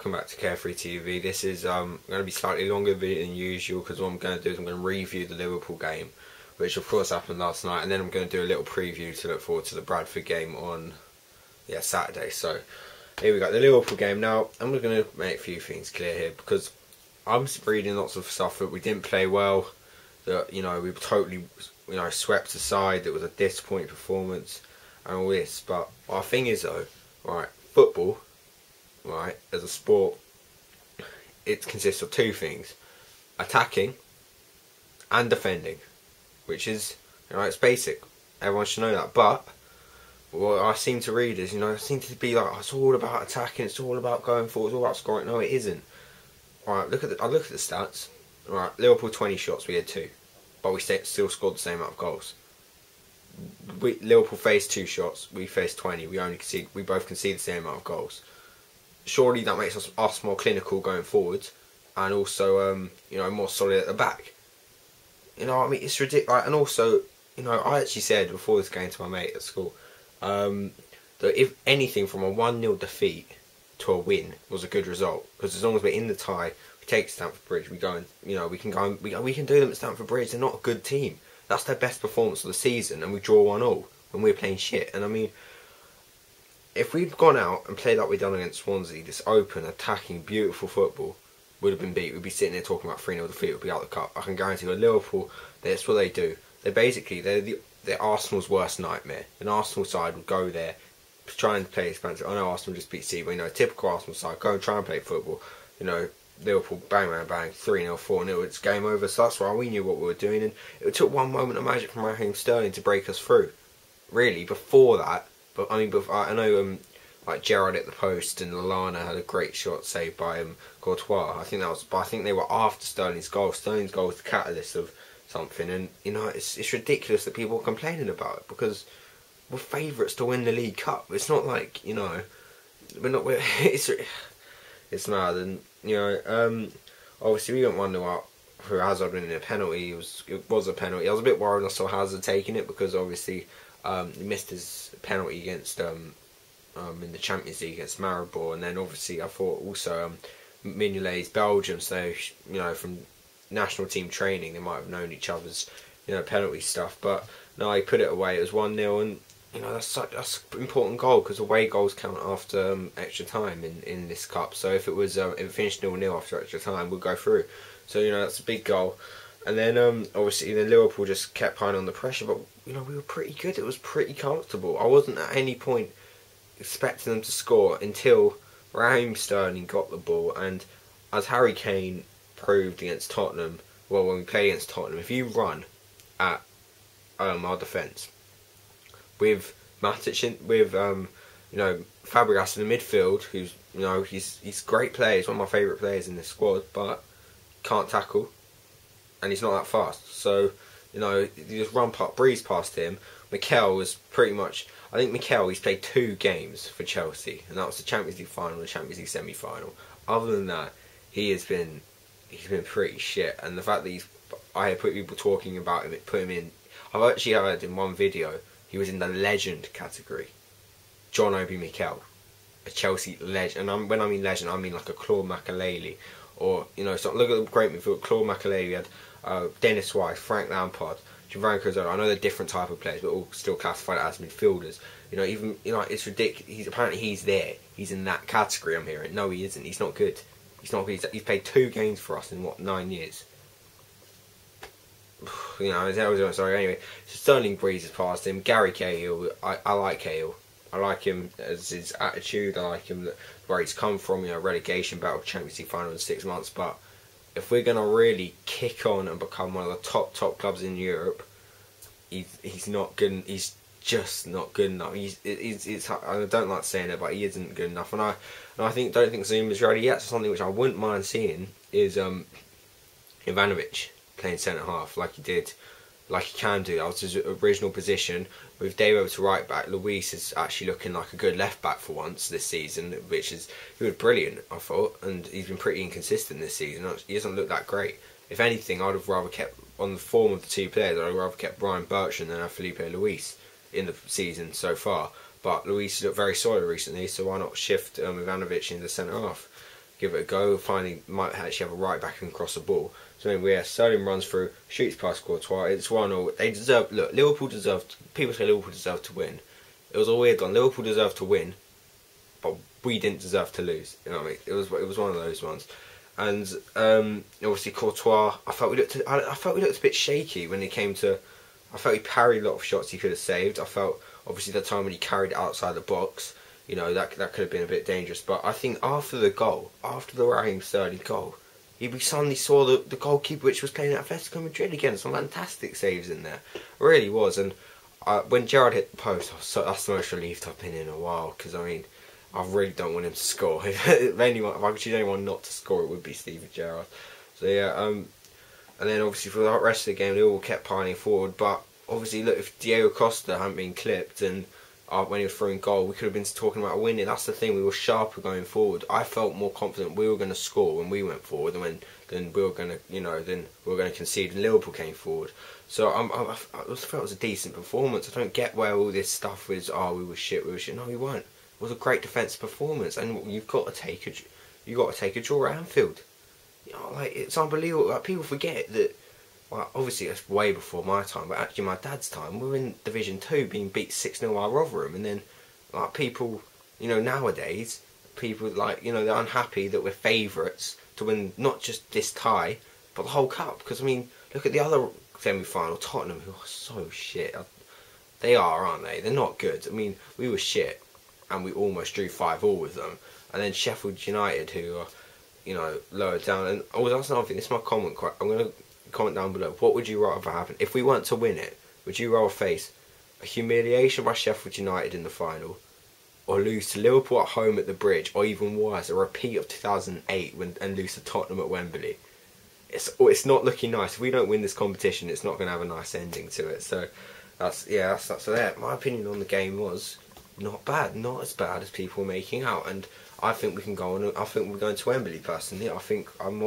welcome back to Carefree TV. This is going to be slightly longer video than usual because what I'm going to do is I'm going to review the Liverpool game, which of course happened last night, and then I'm going to do a little preview to look forward to the Bradford game on Saturday. So here we got the Liverpool game. Now I'm going to make a few things clear here because I'm reading lots of stuff that we didn't play well, that we were totally swept aside, that was a disappointing performance and all this. But our thing is though, right, football, right, as a sport, it consists of two things: attacking and defending, which is, it's basic. Everyone should know that. But what I seem to read is, it seems to be like, it's all about attacking, it's all about going forward, it's all about scoring. No, it isn't. Right, I look at the stats. Right, Liverpool 20 shots, we had 2, but we still scored the same amount of goals. Liverpool faced 2 shots, we faced 20. We both conceded the same amount of goals. Surely that makes us more clinical going forward, and also more solid at the back. It's ridiculous. And also, I actually said before this game to my mate at school that if anything from a 1-0 defeat to a win was a good result, because as long as we're in the tie, we take Stamford Bridge, we go and we can do them at Stamford Bridge. They're not a good team. That's their best performance of the season, and we draw 1-1 when we're playing shit. And if we'd gone out and played like we've done against Swansea, this open, attacking, beautiful football, would have been beat. We'd be sitting there talking about 3-0 defeat, we'd be out of the cup. I can guarantee you, Liverpool, that's what they do. They're Arsenal's worst nightmare. An Arsenal side would go there, try and play expensive. I know Arsenal just beat City, but typical Arsenal side, go and try and play football. Liverpool, bang, bang, bang, 3-0, 4-0, it's game over. So that's why we knew what we were doing, and it took one moment of magic from Raheem Sterling to break us through. Really, before that, I know like Gerrard at the post and Lallana had a great shot saved by Courtois. I think they were after Sterling's goal. Sterling's goal was the catalyst of something, and it's ridiculous that people are complaining about it because we're favourites to win the League Cup. It's not like it's mad. And obviously we went 1-0 up for Hazard winning a penalty. It was a penalty. I was a bit worried when I saw Hazard taking it because obviously he missed his penalty against in the Champions League against Maribor, and then obviously I thought also Mignolet's Belgium, so from national team training they might have known each other's penalty stuff. But no, he put it away. It was 1-0, and that's an important goal because away goals count after extra time in this cup. So if it finished 0-0 after extra time, we'll go through. So that's a big goal. And then obviously Liverpool just kept piling on the pressure, but we were pretty good. It was pretty comfortable. I wasn't at any point expecting them to score until Raheem Sterling got the ball, and as Harry Kane proved against Tottenham, when we play against Tottenham, if you run at our defence with Matic with Fabregas in the midfield, who's he's a great player, he's one of my favourite players in this squad, but can't tackle and he's not that fast. So you just breeze past him. Mikel was pretty much, I think he's played 2 games for Chelsea, and that was the Champions League final and the Champions League semi-final. Other than that, he's been pretty shit. And the fact that I had put people talking about him, put him in, I've actually heard in one video he was in the legend category. John Obi Mikel, a Chelsea legend, and when I mean legend, I mean like a Claude Makelele, or so look at the great midfield. Claude Makelele, we had Dennis Wise, Frank Lampard, Giovanni Cruzado. I know they're different type of players, but all still classified as midfielders. It's ridiculous. Apparently he's there. He's in that category. I'm hearing. No, he isn't. He's not good. He's not good. He's played 2 games for us in 9 years. Sorry. Anyway, so Sterling breezes past him. Gary Cahill. I like Cahill. I like him as his attitude. I like him where he's come from. Relegation battle, Champions League final in 6 months. But if we're gonna really kick on and become one of the top clubs in Europe, he's not good. He's just not good enough. I don't like saying it, but he isn't good enough. And I don't think Zuma's ready yet. So something which I wouldn't mind seeing is Ivanovic playing centre half like he can do. That was his original position. With Dave over to right back, Luis is actually looking like a good left back for once this season, he was brilliant, I thought, and he's been pretty inconsistent this season. He doesn't look that great. If anything, I'd have rather kept, on the form of the 2 players, I'd have rather kept Brian Bertrand than Felipe Luis in the season so far. But Luis has looked very solid recently, so why not shift Ivanovic into centre half? give it a go. Finally, might actually have a right back and cross the ball. So anyway, Sterling runs through, shoots past Courtois. It's 1-0. They deserve. Look, Liverpool deserved. People say Liverpool deserved to win. It was a weird one. Liverpool deserved to win, but we didn't deserve to lose. You know what I mean? It was one of those ones. And obviously Courtois, I felt we looked a bit shaky when it came to. I felt he parried a lot of shots he could have saved. I felt obviously the time when he carried it outside the box, you know, that could have been a bit dangerous. But I think after the Raheem Sterling goal, we suddenly saw the goalkeeper which was playing at Atletico Madrid again. Some fantastic saves in there, it really was. And when Gerrard hit the post, that's the most relieved I've been in a while, because I mean, I really don't want him to score. If I could choose anyone not to score, it would be Steven Gerrard. So yeah, and then obviously for the rest of the game, they all kept piling forward. But obviously, look, if Diego Costa hadn't been clipped and when he was throwing goal, we could have been talking about winning. That's the thing. We were sharper going forward. I felt more confident we were going to score when we went forward than we were going to concede when Liverpool came forward. So I felt it was a decent performance. I don't get where all this stuff was. Oh, we were shit. No, we weren't. It was a great defensive performance, and you've got to take a draw at Anfield. You know, like, it's unbelievable. Like, people forget that. Well, obviously that's way before my time, but actually my dad's time, we were in Division 2 being beat 6-0 by Rotherham, and then like people, you know, nowadays, people like, you know, they're unhappy that we're favourites to win not just this tie, but the whole cup. Because I mean, look at the other semi-final, Tottenham, who are so shit. They are, aren't they? They're not good. I mean, we were shit, and we almost drew 5-5 with them. And then Sheffield United, who are, you know, lower down. And that's another thing. This is my comment. I'm going to comment down below. What would you rather happen if we weren't to win it? Would you rather face a humiliation by Sheffield United in the final, or lose to Liverpool at home at the Bridge, or even worse, a repeat of 2008 and lose to Tottenham at Wembley? It's not looking nice. If we don't win this competition, it's not going to have a nice ending to it. So that's so there. My opinion on the game was not bad, not as bad as people were making out, and I think we can go on. I think we're going to Wembley personally. I think I'm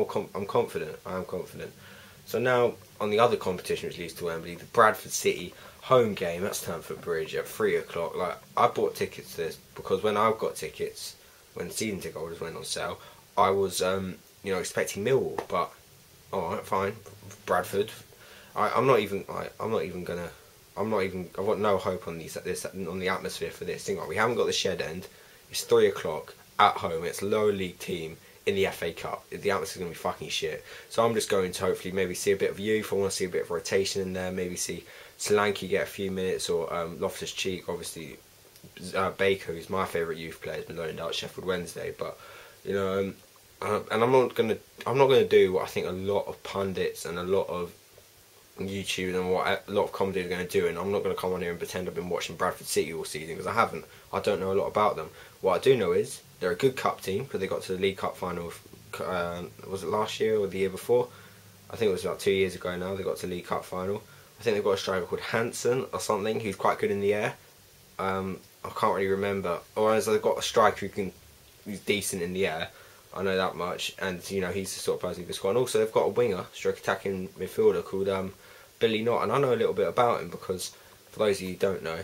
confident. I am confident. So now, on the other competition which leads to Wembley, the Bradford City home game at Stamford Bridge at 3 o'clock. Like, I bought tickets to this because when I got tickets, when season ticket holders went on sale, I was, you know, expecting Millwall, but alright, fine, Bradford. I've got no hope on on the atmosphere for this thing. We haven't got the shed end. It's 3 o'clock at home. It's a lower league team in the FA Cup. The atmosphere's going to be fucking shit. So I'm just going to hopefully maybe see a bit of youth. I want to see a bit of rotation in there. Maybe see Solanke get a few minutes, or Loftus-Cheek. Obviously, Baker, who's my favourite youth player, has been loaned out Sheffield Wednesday. But you know, and I'm not gonna do what I think a lot of pundits and a lot of YouTube and what a lot of comedy are going to do, and I'm not going to come on here and pretend I've been watching Bradford City all season, because I haven't. I don't know a lot about them. What I do know is they're a good cup team, because they got to the League Cup final, was it last year or the year before? I think it was about 2 years ago now, they got to the League Cup final. I think they've got a striker called Hansen or something, who's quite good in the air. I can't really remember. Or as they've got a striker who's decent in the air. I know that much, and you know, he's the sort of person who can score. And also they've got a winger, stroke attacking midfielder called Billy Knott, and I know a little bit about him because, for those of you who don't know,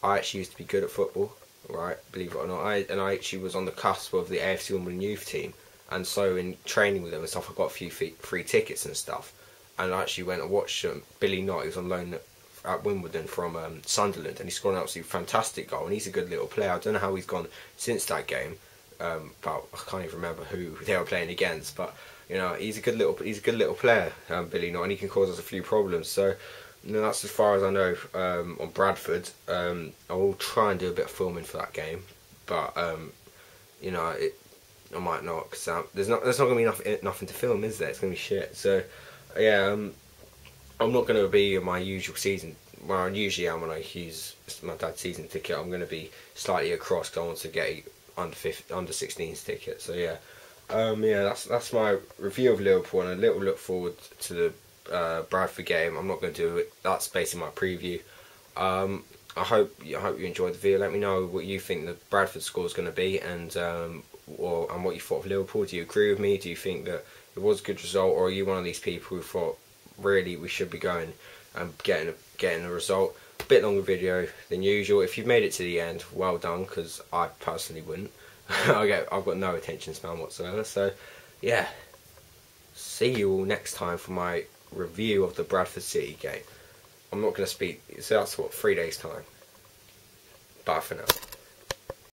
I actually used to be good at football, right? Believe it or not, I actually was on the cusp of the A.F.C. Wimbledon youth team, and so in training with them and stuff, I got a few free tickets and stuff, and I actually went and watched Billy Knott. He was on loan at Wimbledon from Sunderland, and he scored an absolutely fantastic goal, and he's a good little player. I don't know how he's gone since that game, but I can't even remember who they were playing against, but you know, he's a good little player, Billy Knott, and he can cause us a few problems. So, you know, that's as far as I know on Bradford. I will try and do a bit of filming for that game, but you know, I might not, because there's not going to be nothing to film, is there? It's going to be shit. So, yeah, I'm not going to be my usual season. Well, I usually am when I use my dad's season ticket. I'm going to be slightly across because I want to get a under 16s ticket. So yeah. Yeah, that's my review of Liverpool and a little look forward to the Bradford game. I'm not going to do it. That's basically my preview. I hope you enjoyed the video. Let me know what you think the Bradford score is going to be, and what you thought of Liverpool. Do you agree with me? Do you think that it was a good result, or are you one of these people who thought really we should be going and getting a result? bit longer video than usual. If you've made it to the end, well done, because I personally wouldn't. I've got no attention span whatsoever. So, yeah. See you all next time for my review of the Bradford City game. I'm not going to speak, so that's what, 3 days time. Bye for now.